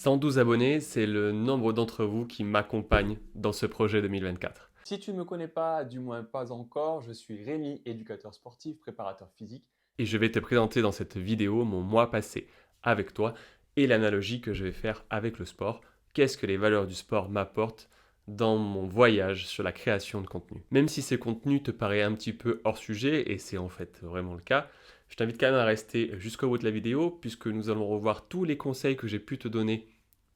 112 abonnés, c'est le nombre d'entre vous qui m'accompagnent dans ce projet 2024. Si tu ne me connais pas, du moins pas encore, je suis Rémi, éducateur sportif, préparateur physique. Et je vais te présenter dans cette vidéo mon mois passé avec toi et l'analogie que je vais faire avec le sport. Qu'est-ce que les valeurs du sport m'apportent dans mon voyage sur la création de contenu. Même si ces contenus te paraissent un petit peu hors sujet, et c'est en fait vraiment le cas, je t'invite quand même à rester jusqu'au bout de la vidéo puisque nous allons revoir tous les conseils que j'ai pu te donner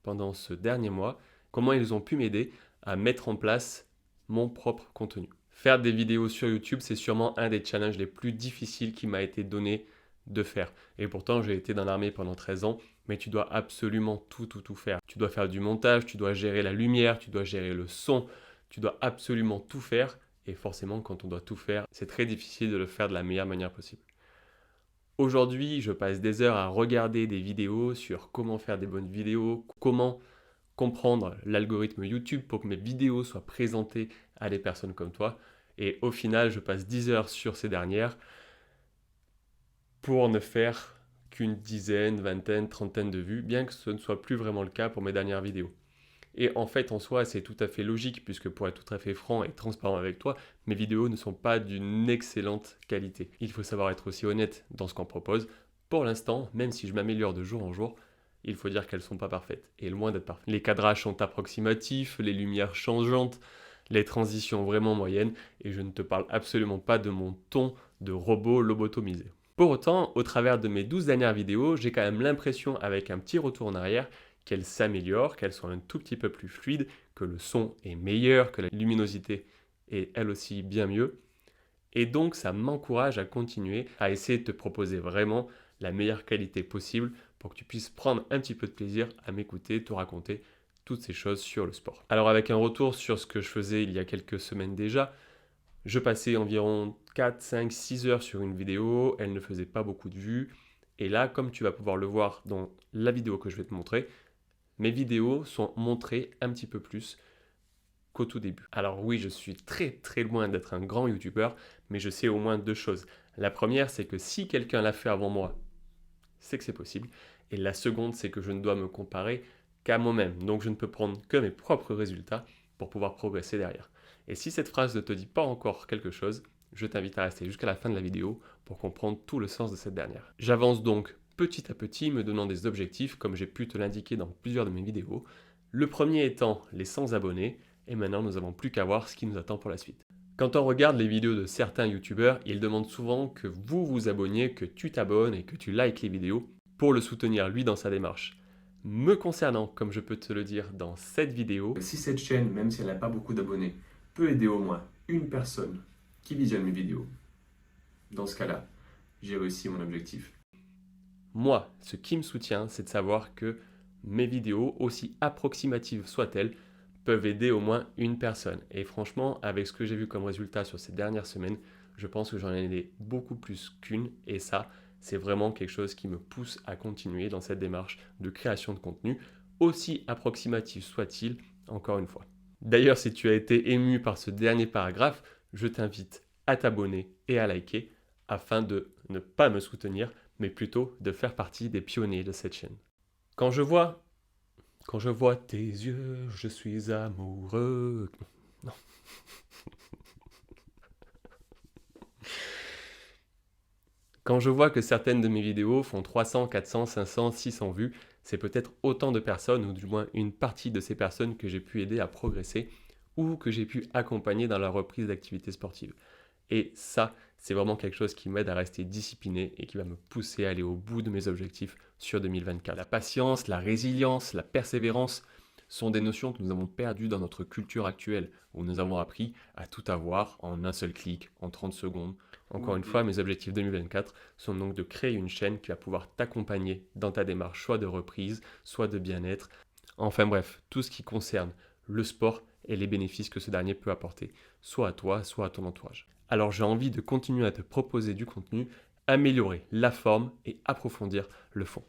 pendant ce dernier mois, comment ils ont pu m'aider à mettre en place mon propre contenu. Faire des vidéos sur YouTube, c'est sûrement un des challenges les plus difficiles qui m'a été donné de faire. Et pourtant, j'ai été dans l'armée pendant 13 ans, mais tu dois absolument tout faire. Tu dois faire du montage, tu dois gérer la lumière, tu dois gérer le son, tu dois absolument tout faire. Et forcément, quand on doit tout faire, c'est très difficile de le faire de la meilleure manière possible. Aujourd'hui, je passe des heures à regarder des vidéos sur comment faire des bonnes vidéos, comment comprendre l'algorithme YouTube pour que mes vidéos soient présentées à des personnes comme toi. Et au final, je passe 10 heures sur ces dernières pour ne faire qu'une dizaine, vingtaine, trentaine de vues, bien que ce ne soit plus vraiment le cas pour mes dernières vidéos. Et en fait, en soi, c'est tout à fait logique, puisque pour être tout à fait franc et transparent avec toi, mes vidéos ne sont pas d'une excellente qualité. Il faut savoir être aussi honnête dans ce qu'on propose. Pour l'instant, même si je m'améliore de jour en jour, il faut dire qu'elles ne sont pas parfaites, et loin d'être parfaites. Les cadrages sont approximatifs, les lumières changeantes, les transitions vraiment moyennes, et je ne te parle absolument pas de mon ton de robot lobotomisé. Pour autant, au travers de mes 12 dernières vidéos, j'ai quand même l'impression, avec un petit retour en arrière, qu'elles s'améliorent, qu'elles sont un tout petit peu plus fluides, que le son est meilleur, que la luminosité est elle aussi bien mieux. Et donc ça m'encourage à continuer, à essayer de te proposer vraiment la meilleure qualité possible pour que tu puisses prendre un petit peu de plaisir à m'écouter, te raconter toutes ces choses sur le sport. Alors avec un retour sur ce que je faisais il y a quelques semaines déjà, je passais environ 4, 5, 6 heures sur une vidéo, elle ne faisait pas beaucoup de vues. Et là, comme tu vas pouvoir le voir dans la vidéo que je vais te montrer, mes vidéos sont montrées un petit peu plus qu'au tout début. Alors oui, je suis très loin d'être un grand youtubeur, mais je sais au moins deux choses. La première, c'est que si quelqu'un l'a fait avant moi, c'est que c'est possible. Et la seconde, c'est que je ne dois me comparer qu'à moi-même. Donc je ne peux prendre que mes propres résultats pour pouvoir progresser derrière. Et si cette phrase ne te dit pas encore quelque chose, je t'invite à rester jusqu'à la fin de la vidéo pour comprendre tout le sens de cette dernière. J'avance donc petit à petit, me donnant des objectifs comme j'ai pu te l'indiquer dans plusieurs de mes vidéos. Le premier étant les 100 abonnés, et maintenant nous n'avons plus qu'à voir ce qui nous attend pour la suite. Quand on regarde les vidéos de certains youtubeurs, ils demandent souvent que vous vous abonniez, que tu t'abonnes et que tu likes les vidéos pour le soutenir lui dans sa démarche. Me concernant, comme je peux te le dire dans cette vidéo, Si cette chaîne, même si elle n'a pas beaucoup d'abonnés, peut aider au moins une personne qui visionne mes vidéos, dans ce cas-là, j'ai réussi mon objectif. moi, ce qui me soutient, c'est de savoir que mes vidéos, aussi approximatives soient-elles, peuvent aider au moins une personne. Et franchement, avec ce que j'ai vu comme résultat sur ces dernières semaines, je pense que j'en ai aidé beaucoup plus qu'une. Et ça, c'est vraiment quelque chose qui me pousse à continuer dans cette démarche de création de contenu, aussi approximatif soit-il, encore une fois. D'ailleurs, si tu as été ému par ce dernier paragraphe, je t'invite à t'abonner et à liker afin de ne pas me soutenir, mais plutôt de faire partie des pionniers de cette chaîne. Quand je vois tes yeux, je suis amoureux. Non. Quand je vois que certaines de mes vidéos font 300, 400, 500, 600 vues, c'est peut-être autant de personnes, ou du moins une partie de ces personnes que j'ai pu aider à progresser ou que j'ai pu accompagner dans la reprise d'activités sportives. Et ça, c'est vraiment quelque chose qui m'aide à rester discipliné et qui va me pousser à aller au bout de mes objectifs sur 2024. La patience, la résilience, la persévérance sont des notions que nous avons perdues dans notre culture actuelle, où nous avons appris à tout avoir en un seul clic, en 30 secondes. Encore une fois, mes objectifs 2024 sont donc de créer une chaîne qui va pouvoir t'accompagner dans ta démarche, soit de reprise, soit de bien-être. Enfin bref, tout ce qui concerne le sport et les bénéfices que ce dernier peut apporter, soit à toi, soit à ton entourage. Alors j'ai envie de continuer à te proposer du contenu, améliorer la forme et approfondir le fond.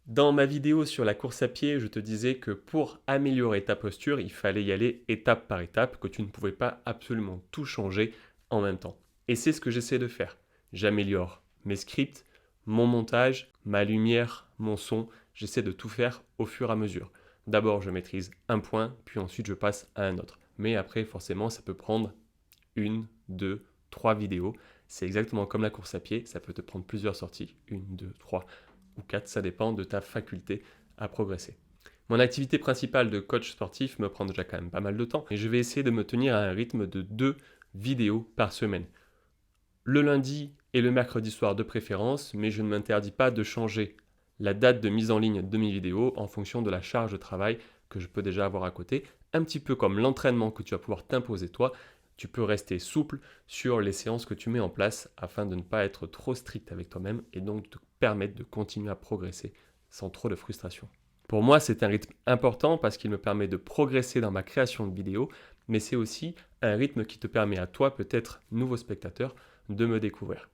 Dans ma vidéo sur la course à pied, je te disais que pour améliorer ta posture, il fallait y aller étape par étape, que tu ne pouvais pas absolument tout changer en même temps. Et c'est ce que j'essaie de faire. J'améliore mes scripts, mon montage, ma lumière, mon son, j'essaie de tout faire au fur et à mesure. D'abord, je maîtrise un point, puis ensuite je passe à un autre. Mais après, forcément, ça peut prendre 1, 2, 3 vidéos. C'est exactement comme la course à pied, ça peut te prendre plusieurs sorties, 1, 2, 3 ou 4, ça dépend de ta faculté à progresser. Mon activité principale de coach sportif me prend déjà quand même pas mal de temps et je vais essayer de me tenir à un rythme de 2 vidéos par semaine. Le lundi et le mercredi soir de préférence, mais je ne m'interdis pas de changer la date de mise en ligne de mes vidéos en fonction de la charge de travail que je peux déjà avoir à côté, un petit peu comme l'entraînement que tu vas pouvoir t'imposer toi. Tu peux rester souple sur les séances que tu mets en place afin de ne pas être trop strict avec toi-même et donc te permettre de continuer à progresser sans trop de frustration. Pour moi, c'est un rythme important parce qu'il me permet de progresser dans ma création de vidéos, mais c'est aussi un rythme qui te permet à toi, peut-être nouveau spectateur, de me découvrir.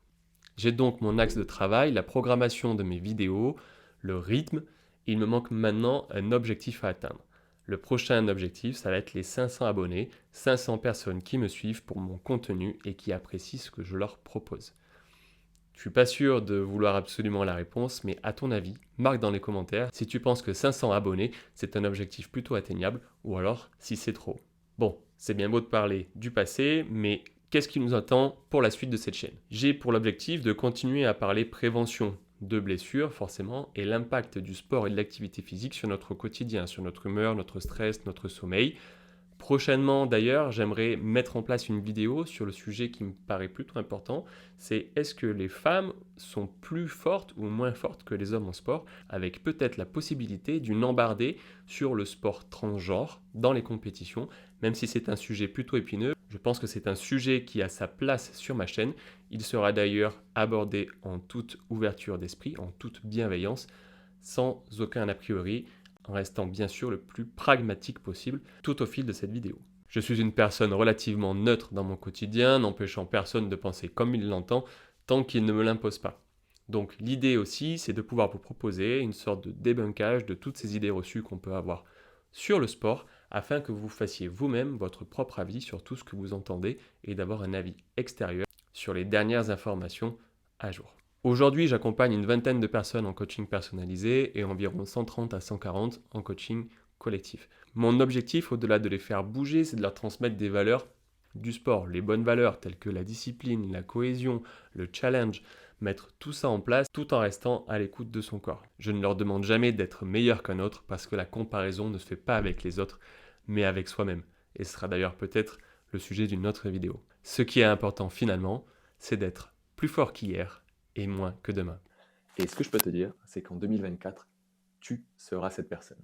J'ai donc mon axe de travail, la programmation de mes vidéos, le rythme. Il me manque maintenant un objectif à atteindre. Le prochain objectif, ça va être les 500 abonnés, 500 personnes qui me suivent pour mon contenu et qui apprécient ce que je leur propose. Je ne suis pas sûr de vouloir absolument la réponse, mais à ton avis, marque dans les commentaires si tu penses que 500 abonnés, c'est un objectif plutôt atteignable ou alors si c'est trop. Bon, c'est bien beau de parler du passé, mais qu'est-ce qui nous attend pour la suite de cette chaîne? J'ai pour l'objectif de continuer à parler prévention de blessures forcément et l'impact du sport et de l'activité physique sur notre quotidien, sur notre humeur, notre stress, notre sommeil. Prochainement d'ailleurs, j'aimerais mettre en place une vidéo sur le sujet qui me paraît plutôt important, c'est est-ce que les femmes sont plus fortes ou moins fortes que les hommes en sport, avec peut-être la possibilité d'une embardée sur le sport transgenre dans les compétitions, même si c'est un sujet plutôt épineux. Je pense que c'est un sujet qui a sa place sur ma chaîne. Il sera d'ailleurs abordé en toute ouverture d'esprit, en toute bienveillance, sans aucun a priori, en restant bien sûr le plus pragmatique possible tout au fil de cette vidéo. Je suis une personne relativement neutre dans mon quotidien, n'empêchant personne de penser comme il l'entend, tant qu'il ne me l'impose pas. Donc l'idée aussi, c'est de pouvoir vous proposer une sorte de débunkage de toutes ces idées reçues qu'on peut avoir sur le sport, afin que vous fassiez vous-même votre propre avis sur tout ce que vous entendez et d'avoir un avis extérieur sur les dernières informations à jour. Aujourd'hui, j'accompagne une vingtaine de personnes en coaching personnalisé et environ 130 à 140 en coaching collectif. Mon objectif, au-delà de les faire bouger, c'est de leur transmettre des valeurs du sport, les bonnes valeurs telles que la discipline, la cohésion, le challenge, mettre tout ça en place tout en restant à l'écoute de son corps. Je ne leur demande jamais d'être meilleur qu'un autre parce que la comparaison ne se fait pas avec les autres, mais avec soi-même. Et ce sera d'ailleurs peut-être le sujet d'une autre vidéo. Ce qui est important finalement, c'est d'être plus fort qu'hier et moins que demain. Et ce que je peux te dire, c'est qu'en 2024, tu seras cette personne.